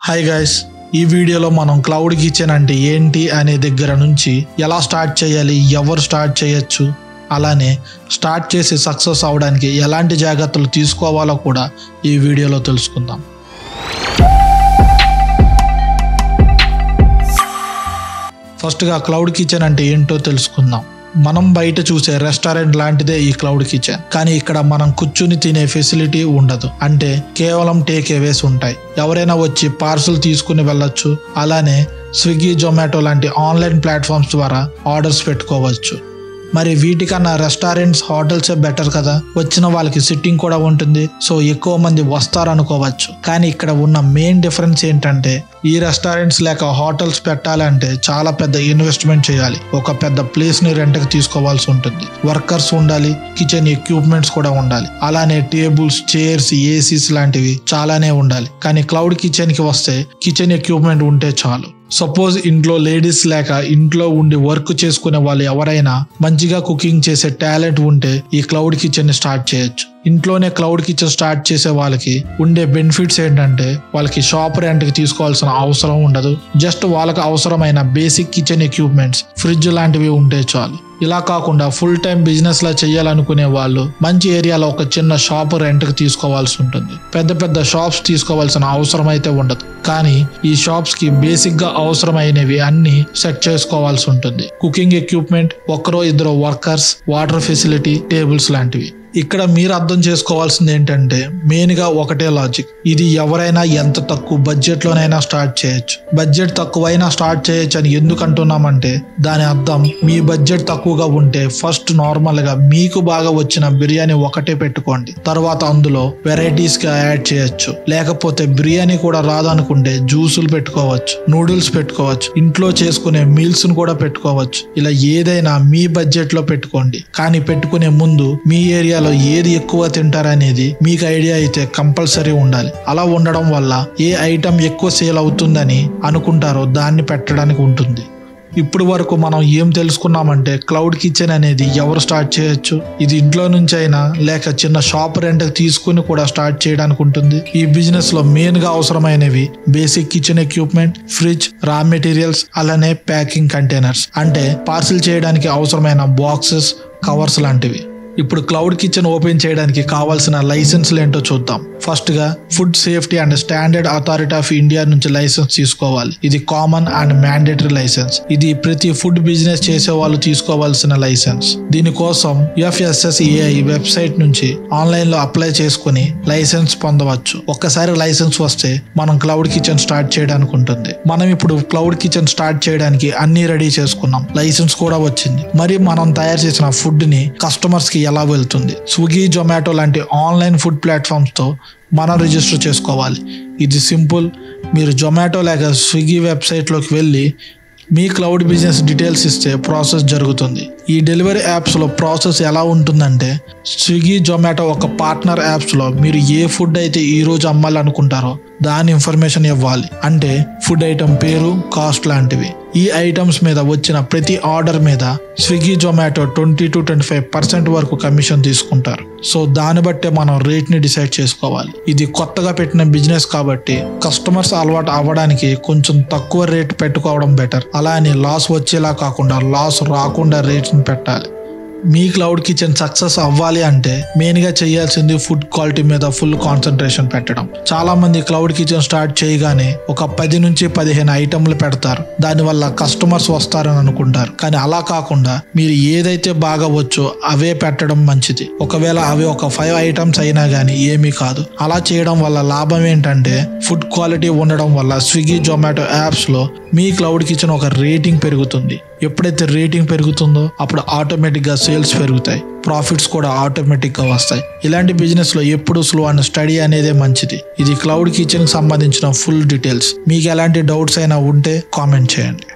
Hi guys, ఈ వీడియోలో మనం క్లౌడ్ కిచెన్ అంటే ఏంటి అనే దగ్గర నుంచి ఎలా స్టార్ట్ చేయాలి, ఎవరు స్టార్ట్ చేయొచ్చు, అలానే స్టార్ట్ చేసి సక్సెస్ అవడానికి ఎలాంటి జాగ్రత్తలు తీసుకోవాలో కూడా ఈ వీడియోలో తెలుసుకుందాం. ఫస్ట్గా క్లౌడ్ కిచెన్ అంటే ఏంటో తెలుసుకుందాం. మనం బయట చూసే రెస్టారెంట్ లాంటిదే ఈ క్లౌడ్ కిచెన్. కానీ ఇక్కడ మనం కూర్చుని తినే ఫెసిలిటీ ఉండదు. అంటే కేవలం టేక్ అవేస్ ఉంటాయి. ఎవరైనా వచ్చి పార్సల్ తీసుకుని వెళ్ళొచ్చు. అలానే స్విగ్గీ, జొమాటో లాంటి ఆన్లైన్ ప్లాట్ఫామ్స్ ద్వారా ఆర్డర్స్ పెట్టుకోవచ్చు. మరి వీటికన్నా రెస్టారెంట్స్, హోటల్సే బెటర్ కదా. వచ్చిన వాళ్ళకి సిట్టింగ్ కూడా ఉంటుంది, సో ఎక్కువ మంది వస్తారనుకోవచ్చు. కానీ ఇక్కడ ఉన్న మెయిన్ డిఫరెన్స్ ఏంటంటే ఈ రెస్టారెంట్స్ లేక హోటల్స్ పెట్టాలంటే చాలా పెద్ద ఇన్వెస్ట్మెంట్ చేయాలి. ఒక పెద్ద ప్లేస్ ని రెంట్కి తీసుకోవాల్సి ఉంటుంది. వర్కర్స్ ఉండాలి, కిచెన్ ఎక్విప్మెంట్స్ కూడా ఉండాలి. అలానే టేబుల్స్, చైర్స్, ఏసీస్ లాంటివి చాలానే ఉండాలి. కానీ క్లౌడ్ కిచెన్ కి వస్తే కిచెన్ ఎక్విప్మెంట్ ఉంటే చాలు. సపోజ్ ఇంట్లో లేడీస్ లేక ఇంట్లో ఉండి వర్క్ చేసుకునే వాళ్ళు ఎవరైనా మంచిగా కుకింగ్ చేసే టాలెంట్ ఉంటే ఈ క్లౌడ్ కిచెన్ ని స్టార్ట్ చేయొచ్చు. ఇంట్లోనే క్లౌడ్ కిచెన్ స్టార్ట్ చేసే వాళ్ళకి ఉండే బెనిఫిట్స్ ఏంటంటే వాళ్ళకి షాప్ రెంట్ కి తీసుకోవాల్సిన అవసరం ఉండదు. జస్ట్ వాళ్ళకి అవసరమైన బేసిక్ కిచెన్ ఎక్విప్మెంట్స్, ఫ్రిడ్జ్ లాంటివి ఉంటే చాలు. ఇలా కాకుండా ఫుల్ టైం బిజినెస్ లా చేయాలనుకునే వాళ్ళు మంచి ఏరియాలో ఒక చిన్న షాప్ రెంట్ కి తీసుకోవాల్సి ఉంటుంది. పెద్ద పెద్ద షాప్స్ తీసుకోవాల్సిన అవసరం అయితే ఉండదు. కానీ ఈ షాప్స్ కి బేసిక్ గా అవసరమైనవి అన్ని సెట్ చేసుకోవాల్సి ఉంటుంది. కుకింగ్ ఎక్విప్మెంట్, ఒకరో ఇద్దరు వర్కర్స్, వాటర్ ఫెసిలిటీ, టేబుల్స్ లాంటివి. ఇక్కడ మీరు అర్థం చేసుకోవాల్సింది ఏంటంటే మెయిన్ గా ఒకటే లాజిక్. ఇది ఎవరైనా ఎంత తక్కువ బడ్జెట్ లోనైనా స్టార్ట్ చేయొచ్చు. బడ్జెట్ తక్కువైనా స్టార్ట్ చేయొచ్చు అని ఎందుకు అంటున్నామంటే దాని అర్థం మీ బడ్జెట్ తక్కువగా ఉంటే ఫస్ట్ నార్మల్ గా మీకు బాగా వచ్చిన బిర్యానీ ఒకటే పెట్టుకోండి. తర్వాత అందులో వెరైటీస్ గా యాడ్ చేయొచ్చు. లేకపోతే బిర్యానీ కూడా రాదనుకుంటే జ్యూసులు పెట్టుకోవచ్చు, నూడిల్స్ పెట్టుకోవచ్చు, ఇంట్లో చేసుకునే మీల్స్ ను కూడా పెట్టుకోవచ్చు. ఇలా ఏదైనా మీ బడ్జెట్ లో పెట్టుకోండి. కానీ పెట్టుకునే ముందు మీ ఏరియాలో ఏది ఎక్కువ తింటారనేది మీకు ఐడియా అయితే కంపల్సరీ ఉండాలి. అలా ఉండడం వల్ల ఏ ఐటమ్ ఎక్కువ సేల్ అవుతుందని అనుకుంటారో దాన్ని పెట్టడానికి ఉంటుంది. ఇప్పుడు వరకు మనం ఏం తెలుసుకున్నామంటే క్లౌడ్ కిచెన్ అనేది ఎవరు స్టార్ట్ చేయొచ్చు. ఇది ఇంట్లో నుంచి అయినా లేక చిన్న షాప్ రెంట్ తీసుకుని కూడా స్టార్ట్ చేయడానికి ఉంటుంది. ఈ బిజినెస్ లో మెయిన్ గా అవసరమైనవి బేసిక్ కిచెన్ ఎక్విప్మెంట్, ఫ్రిడ్జ్, రా మెటీరియల్స్, అలానే ప్యాకింగ్ కంటైనర్స్ అంటే పార్సిల్ చేయడానికి అవసరమైన బాక్సెస్, కవర్స్ లాంటివి. ఇప్పుడు క్లౌడ్ కిచెన్ ఓపెన్ చేయడానికి కావాల్సిన లైసెన్స్లు ఏంటో చూద్దాం. ఫస్ట్ గా food safety and standard authority of India నుంచి లైసెన్స్ తీసుకోవాలి. ఇది కామన్ అండ్ మ్యాండేటరీ లైసెన్స్. ఇది ప్రతి ఫుడ్ బిజినెస్ చేసే వాళ్ళు తీసుకోవాల్సిన లైసెన్స్. దీనికోసం FSSAI వెబ్సైట్ నుంచి ఆన్లైన్ లో అప్లై చేసుకుని లైసెన్స్ పొందవచ్చు. ఒక్కసారి లైసెన్స్ వస్తే మనం క్లౌడ్ కిచెన్ స్టార్ట్ చేయడానికి ఉంటుంది. మనం ఇప్పుడు క్లౌడ్ కిచెన్ స్టార్ట్ చేయడానికి అన్ని రెడీ చేసుకున్నాం. లైసెన్స్ కూడా వచ్చింది. మరి మనం తయారు చేసిన ఫుడ్ ని కస్టమర్స్ కి ఎలా వెళ్తుంది? స్విగ్గీ, జొమాటో లాంటి ఆన్లైన్ ఫుడ్ ప్లాట్ఫామ్స్ తో మనం రిజిస్టర్ చేసుకోవాలి. ఇది సింపుల్. మీరు జొమాటో లేక స్విగ్గీ వెబ్సైట్లోకి వెళ్ళి మీ క్లౌడ్ బిజినెస్ డీటెయిల్స్ ఇస్తే ప్రాసెస్ జరుగుతుంది. ఈ డెలివరీ యాప్స్లో ప్రాసెస్ ఎలా ఉంటుందంటే స్విగ్గీ, జొమాటో ఒక పార్ట్నర్ యాప్స్లో మీరు ఏ ఫుడ్ అయితే ఈరోజు అమ్మాలనుకుంటారో దాని ఇన్ఫర్మేషన్ ఇవ్వాలి. అంటే ఫుడ్ ఐటమ్ పేరు, కాస్ట్ లాంటివి. ఈ ఐటమ్స్ మీద వచ్చిన ప్రతి ఆర్డర్ మీద స్విగ్గీ, జొమాటో 20 to 25% వరకు కమిషన్ తీసుకుంటారు. సో దాన్ని బట్టే మనం రేట్ ని డిసైడ్ చేసుకోవాలి. ఇది కొత్తగా పెట్టిన బిజినెస్ కాబట్టి కస్టమర్స్ అలవాటు అవ్వడానికి కొంచెం తక్కువ రేట్ పెట్టుకోవడం బెటర్. అలా అని లాస్ వచ్చేలా కాకుండా లాస్ రాకుండా రేట్ ని పెట్టాలి. మీ క్లౌడ్ కిచెన్ సక్సెస్ అవ్వాలి అంటే మెయిన్ గా చేయాల్సింది ఫుడ్ క్వాలిటీ మీద ఫుల్ కాన్సన్ట్రేషన్ పెట్టడం. చాలా మంది క్లౌడ్ కిచెన్ స్టార్ట్ చేయగానే ఒక 10 నుంచి 15 ఐటమ్లు పెడతారు. దానివల్ల కస్టమర్స్ వస్తారని అనుకుంటారు. కానీ అలా కాకుండా మీరు ఏదైతే బాగా వచ్చో అవే పెట్టడం మంచిది. ఒకవేళ అవి ఒక 5 ఐటమ్స్ అయినా గానీ ఏమీ కాదు. అలా చేయడం వల్ల లాభం ఏంటంటే ఫుడ్ క్వాలిటీ ఉండడం వల్ల స్విగ్గీ, జొమాటో యాప్స్ లో మీ క్లౌడ్ కిచెన్ ఒక రేటింగ్ పెరుగుతుంది. ఎప్పుడైతే రేటింగ్ పెరుగుతుందో అప్పుడు ఆటోమేటిక్ గా సేల్స్ పెరుగుతాయి, ప్రాఫిట్స్ కూడా ఆటోమేటిక్ గా వస్తాయి. ఇలాంటి బిజినెస్ లో ఎప్పుడు స్లో అండ్ స్టడీ అనేదే మంచిది. ఇది క్లౌడ్ కిచెన్ కి సంబంధించిన ఫుల్ డీటెయిల్స్. మీకు ఎలాంటి డౌట్స్ అయినా ఉంటే కామెంట్ చేయండి.